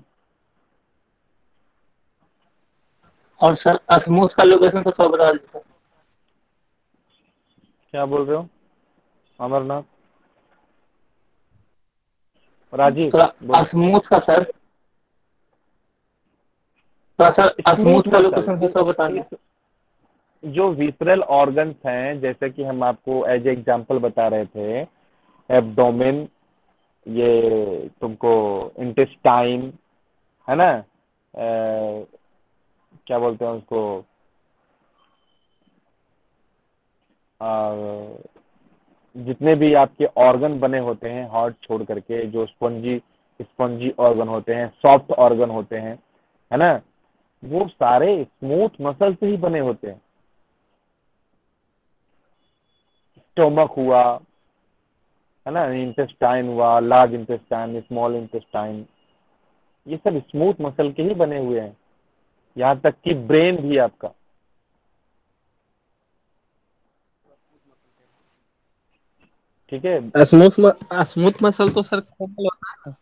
और सर असमोस का लोकेशन तो सब बता दीजिए। क्या बोल रहे हो अमरनाथ? राजीव थोड़ा बोलो। असमोस का सर, थोड़ा सर असमोस स्मूथ का मसल, लोकेशन तो सब बताना। जो विसरल ऑर्गन्स हैं जैसे कि हम आपको एज एग्जांपल बता रहे थे, एब्डोमेन, ये तुमको इंटेस्टाइन, है ना, क्या बोलते हैं उसको, जितने भी आपके ऑर्गन बने होते हैं हार्ट छोड़ करके, जो स्पंजी स्पंजी ऑर्गन होते हैं, सॉफ्ट ऑर्गन होते हैं, है ना, वो सारे स्मूथ मसल से ही बने होते हैं। स्टोमक हुआ, है ना, इंटेस्टाइन हुआ, लार्ज इंटेस्टाइन, स्मॉल इंटेस्टाइन, ये सब स्मूथ मसल के ही बने हुए हैं। यहाँ तक कि ब्रेन भी आपका। ठीक है। स्मूथ मसल तो सर कोमल होता है,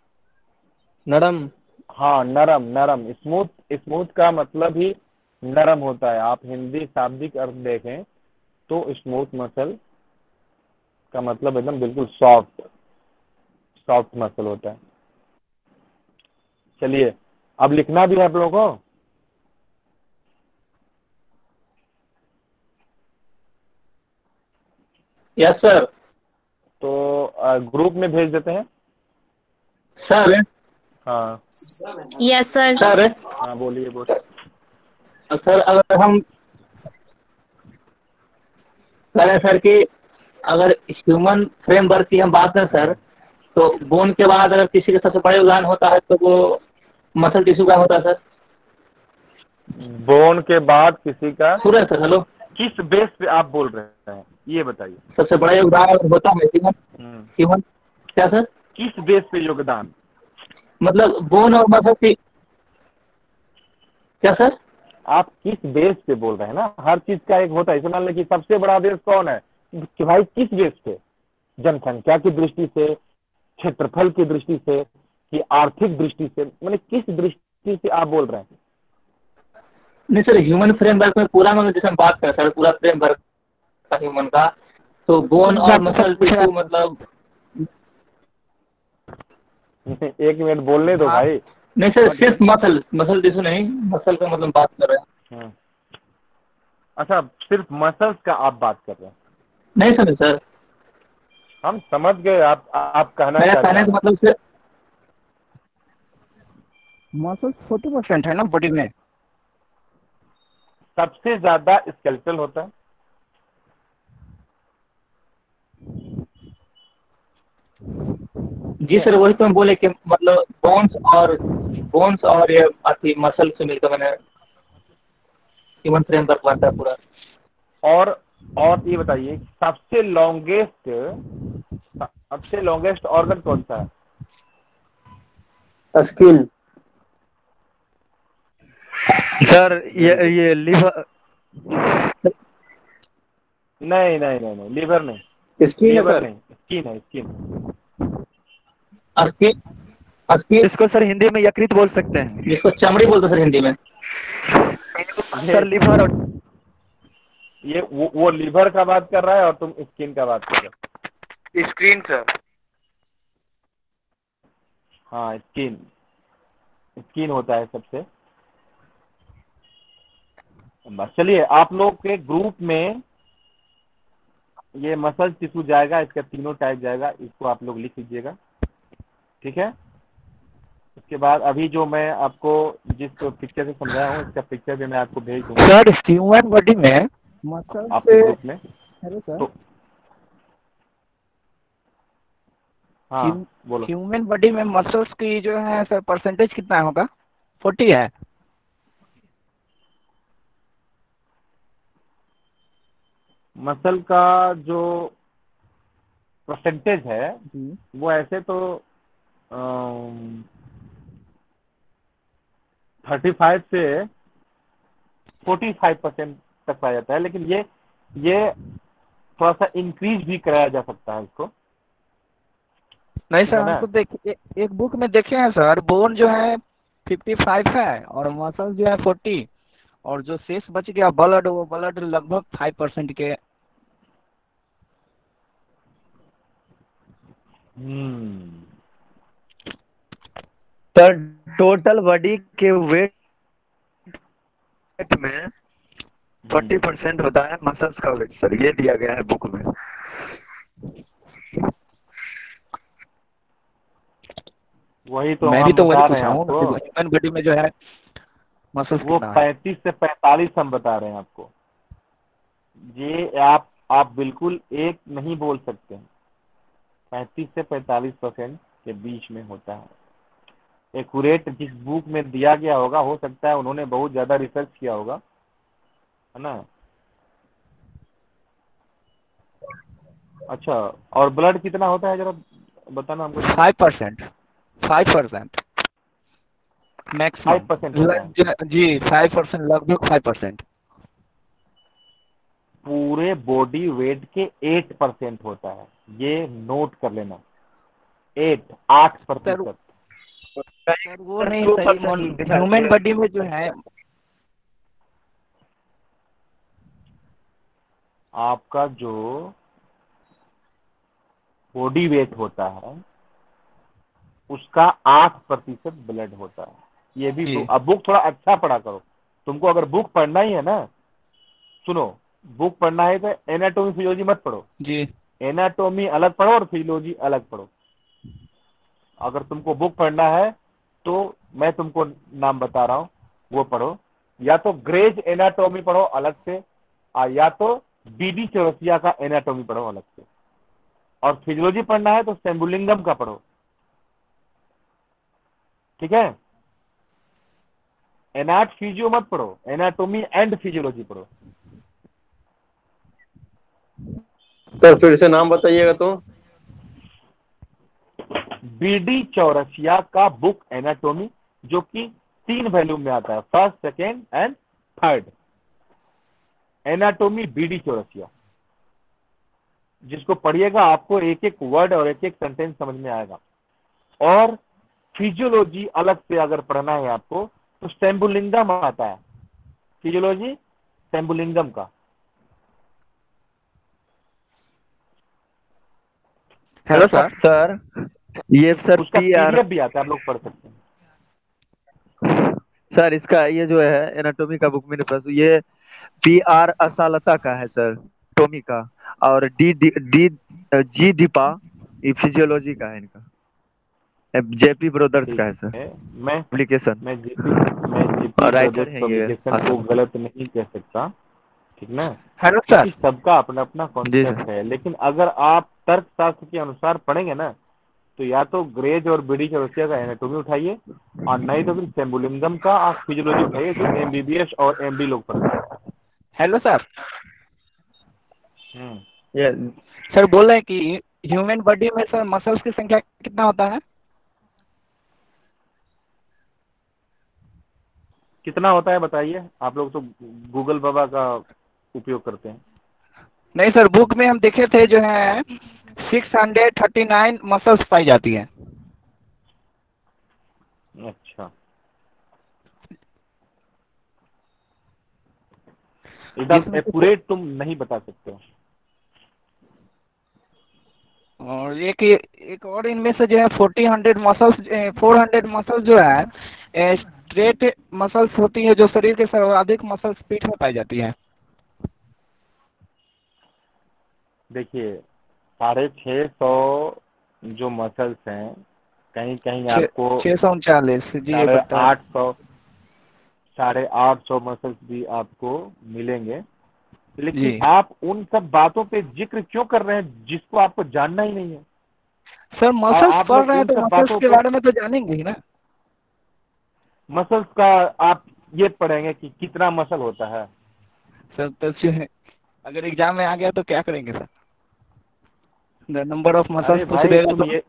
नरम। हाँ, नरम नरम, स्मूथ, स्मूथ का मतलब ही नरम होता है। आप हिंदी शाब्दिक अर्थ देखें तो स्मूथ मसल का मतलब एकदम बिल्कुल सॉफ्ट, सॉफ्ट मसल होता है। चलिए, अब लिखना भी है आप लोगों को। Yes sir. तो ग्रुप में भेज देते हैं। सर। हाँ यस सर। सर। हाँ, बोलिए बोल। सर अगर हम कह रहे हैं सर कि अगर ह्यूमन फ्रेमवर्क की हम बात करें सर, तो बोन के बाद अगर किसी का सबसे बड़ा योगदान होता है तो वो मसल टिश्यू का होता है सर। बोन के बाद किसी का सुन रहे हैं सर? हेलो। किस बेस पे आप बोल रहे हैं, ये बताइए। सबसे बड़ा योगदान होता है ह्यूमन। ह्यूमन क्या सर? किस बेस पे योगदान? मतलब बोन और मसल की। क्या सर? आप किस बेस पे बोल रहे हैं ना, हर चीज का एक होता है। इसे मान लें कि सबसे बड़ा देश कौन है, कि भाई किस बेस पे, जनसंख्या की दृष्टि से, क्षेत्रफल की दृष्टि से, कि आर्थिक दृष्टि से, मतलब किस दृष्टि से आप बोल रहे हैं? नहीं सर, ह्यूमन फ्रेमवर्क में पूरा, मतलब जैसे हम बात करें सर पूरा फ्रेमवर्क का ह्यूमन का, तो बोन और मसल टिश्यू मतलब। एक मिनट बोलने दो भाई। नहीं सर, सिर्फ मसल टिश्यू नहीं, मसल का मतलब बात कर रहे हैं। अच्छा, सिर्फ मसल्स का आप बात कर रहे हैं? नहीं सर, नहीं सर, हम समझ गए आप कहना मेरा क्या कहने चाह का रहे मतलब सिर्फ मसल्स 40% है ना बॉडी में। हैं। सबसे ज्यादा स्केलेटल होता है। जी सर, वही तो हम बोले कि मतलब बोन्स और ये अथी मसल से मिलकर मैंने ह्यूमन फ्रेमवर्क बनता है पूरा। और ये बताइए, सबसे लॉन्गेस्ट ऑर्गन कौन सा है? स्किन। सर ये लिवर। नहीं नहीं नहीं नहीं, लीवर नहीं, स्किन है लीवर सर। नहीं, स्किन है, स्किन। स्किन इसको सर हिंदी में यकृत बोल सकते हैं। जिसको चमड़ी बोलते सर हिंदी में। सर लिवर और ये वो लीवर का बात कर रहा है और तुम स्किन का बात कर रहे हो। Screen sir. हाँ, स्किन, स्किन होता है सबसे। बस चलिए, आप लोग के ग्रुप में ये मसल टिश्यू जाएगा, इसका तीनों टाइप जाएगा, इसको आप लोग लिख लीजिएगा, ठीक है। उसके बाद अभी जो मैं आपको जिस पिक्चर से समझाया हूँ, इसका पिक्चर भी मैं आपको भेज दूंगा सर ह्यूमन बॉडी में मसल आपके ग्रुप में। हेलो सर, तो हाँ, बोलो। ह्यूमन बॉडी में मसल्स की जो है सर परसेंटेज कितना होगा? 40 है। मसल का जो परसेंटेज है वो ऐसे तो 35 से 45% तक पाया जाता है, लेकिन ये थोड़ा सा इंक्रीज भी कराया जा सकता है इसको। नहीं सर, है ना? हमको एक बुक में देखे हैं सर, बोन जो है 55 है और मसल जो है 40, और जो शेष बच गया ब्लड, वो ब्लड लगभग 5% के। सर टोटल बॉडी के वेट में 40% होता है मसल्स का वेट सर, ये दिया गया है बुक में। वही तो मैं हम भी तो वही बता रहे पूछा हैं हूँ, आपको। ह्यूमन बॉडी में जो है मसल्स वो कितना है? 35 से 45 हम बता रहे हैं आपको। ये आप बिल्कुल एक नहीं बोल सकते। 35 से 45% के बीच में होता है। एक्यूरेट जिस बुक में दिया गया होगा, हो सकता है उन्होंने बहुत ज्यादा रिसर्च किया होगा, है ना। अच्छा, और ब्लड कितना होता है जरा बताना हमको। 5%, 5% मैक्सिमम। 5% होता है। जी 5%, लगभग 5%। पूरे बॉडी वेट के 8% होता है ये नोट कर लेना। 8% सर वो नहीं सही, ह्यूमन बॉडी में जो है आपका जो बॉडी वेट होता है उसका 8% ब्लड होता है। ये भी जी। अब बुक थोड़ा अच्छा पढ़ा करो। तुमको अगर बुक पढ़ना ही है ना, सुनो, बुक पढ़ना है तो एनाटॉमी फिजियोलॉजी मत पढ़ो जी। एनाटॉमी अलग पढ़ो और फिजियोलॉजी अलग पढ़ो। अगर तुमको बुक पढ़ना है तो मैं तुमको नाम बता रहा हूँ, वो पढ़ो। या तो ग्रेज एनाटॉमी पढ़ो अलग से, या तो बीडी चौरसिया का एनाटॉमी पढ़ो अलग से। और फिजियोलॉजी पढ़ना है तो सेम्बुलिंगम का पढ़ो, ठीक है। एनाट फिजियो मत पढ़ो, एनाटॉमी एंड फिजियोलॉजी पढ़ो। सर फिर से नाम बताइएगा तो। बीडी चौरसिया का बुक एनाटॉमी, जो कि 3 वॉल्यूम में आता है, first, second and third. Anatomy BD Chaurasia, जिसको पढ़िएगा आपको एक एक वर्ड और एक एक सेंटेंस समझ में आएगा। और फिजियोलॉजी अलग से अगर पढ़ना है आपको तो सेम्बुलिंगम आता है, फिजियोलॉजी सेम्बुलिंगम का। Hello sir. सर ये सर उसका PR पीडीएफ भी आता है, आप लोग पढ़ सकते हैं। सर इसका ये जो है एनाटॉमी का बुक मेरे पास, ये PR असालता का है सर, टोमी का। और D D D G Deepa ये फिजियोलॉजी का है इनका। JP ब्रदर्स का है सर मैं पब्लिकेशन। मैं जीपी राइटर ब्रदर्स है ये पब्लिकेशन को असम के। गलत नहीं कह सकता, ठीक ना, हेलो सर। क्योंकि सबका अपना अपना जी कॉन्सेप्ट सर। है। लेकिन अगर आप तर्कशास्त्र के अनुसार पढ़ेंगे ना, तो या तो ग्रेज और बीडी चौरसिया का एनाटॉमी उठाइए, और नहीं तो फिर सेम्बुलिंगम का आप फिजियोलॉजी उठाइए, जो MBBS और MD लोग पढ़ते हैं। Hello sir. ये सर बोल रहे हैं कि ह्यूमन बॉडी में सर मसल्स की संख्या कितना होता है? कितना होता है बताइए। आप लोग तो गूगल बाबा का उपयोग करते हैं। नहीं सर, बुक में हम देखे थे जो है 639 मसल्स पाई जाती है। अच्छा, एकदम जिसमें से एक्यूरेट तुम नहीं बता सकते हो। और एक और इनमें से जो है 400 मसल्स जो है स्ट्रेट मसल्स होती है, जो शरीर के सर्वाधिक मसल्स पीठ में पाई जाती है। देखिए 650 जो मसल्स हैं, कहीं कहीं आपको 639 जी, ये बता। 850 मसल्स भी आपको मिलेंगे। जी। लेकिन आप उन सब बातों पे जिक्र क्यों कर रहे हैं जिसको आपको जानना ही नहीं है। सर मसल्स आप पढ़ लोग रहे हैं उन तो सब मसल्स बातों के पे, बारे में तो जानेंगे ही ना। मसल्स का आप ये पढ़ेंगे कि कितना मसल होता है। सर तो अगर एग्जाम में आ गया तो क्या करेंगे सर? नंबर ऑफ अरे मसल्स पूछ भाई देगा तुम तो? ये,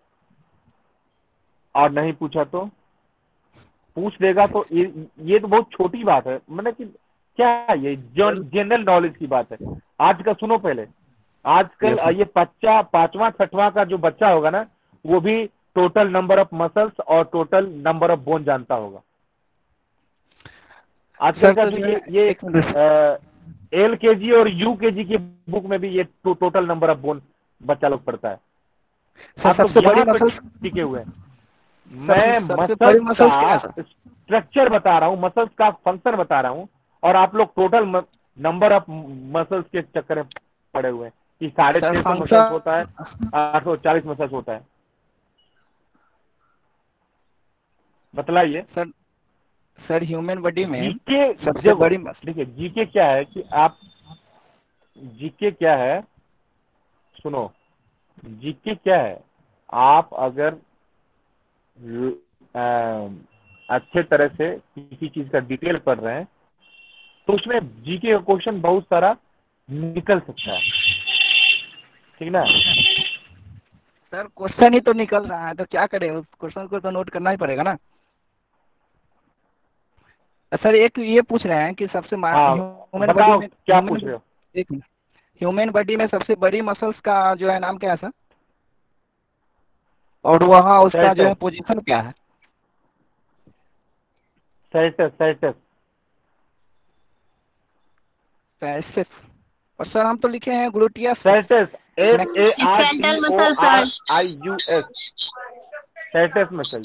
और नहीं पूछा तो पूछ देगा तो ये तो बहुत छोटी बात है। मतलब कि क्या है, ये जनरल नॉलेज की बात है। आज का सुनो पहले, आजकल ये पांचवा छठवां का जो बच्चा होगा ना, वो भी टोटल नंबर ऑफ मसल्स और टोटल नंबर ऑफ बोन जानता होगा। आजकल का तो जो ये LKG और UKG की बुक में भी ये टोटल नंबर ऑफ बोन बच्चा लोग पढ़ता है। आप सबसे लोग बड़ी यहाँ पे मसल्स टिके हुए हैं। मैं सबसे बड़ी मसल्स क्या है मसल्स सर? का स्ट्रक्चर बता रहा हूँ, मसल्स का फंक्शन बता रहा हूँ, और आप लोग टोटल नंबर ऑफ मसल्स के चक्कर में पड़े हुए हैं कि 650 मसल्स होता है, 840 मसल्स होता है। बतलाइए सर ह्यूमन बॉडी में जीके सबसे बड़ी देखिए जीके क्या है कि आप, जीके क्या है, सुनो, जीके क्या है, आप अगर अच्छे तरह से किसी चीज का डिटेल पढ़ रहे हैं तो उसमें जीके का क्वेश्चन बहुत सारा निकल सकता है, ठीक ना। सर क्वेश्चन ही तो निकल रहा है तो क्या करें, उस क्वेश्चन को तो नोट करना ही पड़ेगा ना। सर एक ये पूछ रहे हैं कि सबसे ह्यूमन बॉडी बताओ में क्या पूछ रहे हो। एक ह्यूमन बॉडी में सबसे बड़ी मसल्स का जो है नाम क्या है सर? और वहाँ उसका जो है सैटस पोजीशन क्या है? सैटस सैटस सैटस। और सर हम तो लिखे हैं ग्लूटियस सैटस मैक्सिमम। SARTORIUS सैटस मसल।